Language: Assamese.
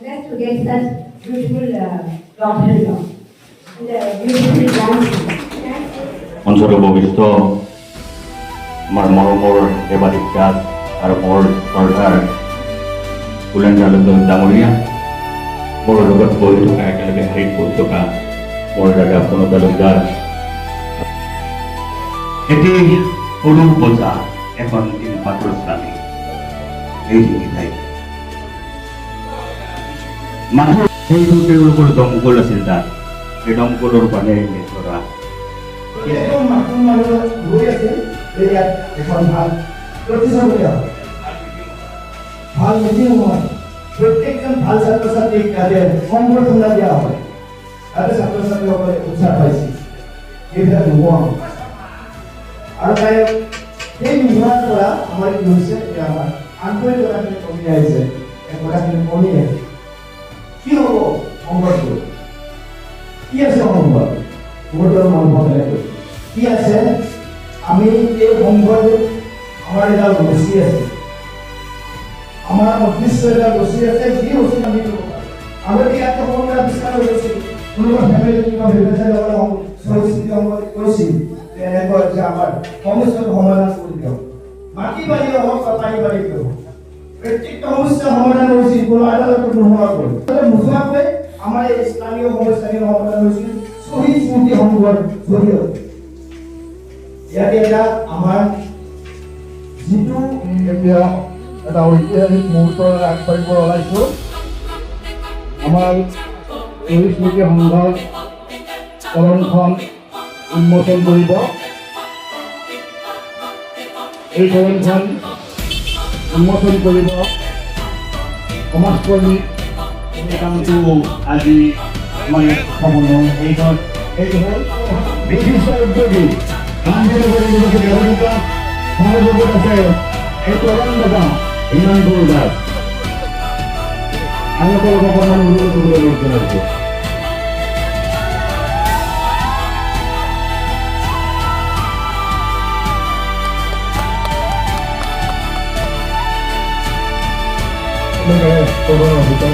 blessed to get such beautiful daughter-in-law. And beautifully dancing. মঞ্চৰ উপবিষ্ট আমাৰ মৰমৰ দেৱাদিত্যাত আৰু মোৰ শ্ৰদ্ধাৰ কুলেন তালুকদাৰ ডাঙৰীয়া, মোৰ লগত বহি থকা একেলগে শাৰীত বহি থকা মোৰ দাদা প্ৰণৱ তালুকদাৰ, এটি সৰু বজা এখন পাতৰ স্বামী, এই ঠাই মাথো সেইটো তেওঁলোকৰ দমকল আছিল তাত, সেই দমকলৰ পানী ধৰা মানুহ গৈ আছিল ইয়াত এখন ভাল প্ৰতিষ্ঠা ভাল মিটিং হয়, প্ৰত্যেকজন ভাল ছাত্ৰ ছাত্ৰীক ইয়াতে সম্বৰ্ধনা দিয়া হয়, তাতে ছাত্ৰ ছাত্ৰীসকলে উৎসাহ পাইছিল এইবিলাক নোহোৱা আৰু তাই সেই নোহোৱাৰ পৰা আমাৰ কি হৈছে আমাৰ আন্তৰিকতাখিনি কমি আহিছে, কথাখিনি কমি আহিছে। কি হ'ব সংঘটো? কি আছে সংঘত? বহুতৰ মন বদলাই কি আছে? আমি এই সংঘটো আমাৰ এডাল ৰছী আছে, আমাৰ অদৃশ্য এডাল ৰছী আছে, যি ৰছী আমি আগতে ইয়াত সকলোৰে আৱিষ্কাৰ হৈছিল, কোনোবা ফেমিলি কিবা ব্যৱসায় লগত কৈছিল এনেকুৱা যে আমাৰ সমস্যাটো সমাধান কৰি দিয়ক, মাটি বাৰী হওক বা পানী বাৰী হওক, প্ৰত্যেকটা সমস্যা সমাধান হৈছিল কোনো আদালতত নোহোৱাকৈ নোহোৱাকৈ আমাৰ এই স্থানীয় সমস্যাখিনি সমাধান হৈছিল শ্বহীদ স্মৃতি সংঘৰ জৰিয়তে। ইয়াতে এটা আমাৰ যিটো এতিয়া এটা ঐতিহাসিক মুহূৰ্তৰ আগবাঢ়িব ওলাইছোঁ, আমাৰ শ্বহীদ স্মৃতি সংঘৰ কলমখন উন্মোচন কৰিব। এই কলমখন উন্মোচন কৰিব সমাজকৰ্মী এই কামটো আজি আমাৰ ইয়াত সম্পন্ন এইখন এইটো হ'ল বিশিষ্ট উদ্যোগী সহযোগত আছে এই তৰুণ দাদা হিমাংশুৰ দাস, আমি সকলোকে অকণমান অনুৰোধ কৰিবলৈ জনাইছোঁ। তৰুণ অধিকাৰী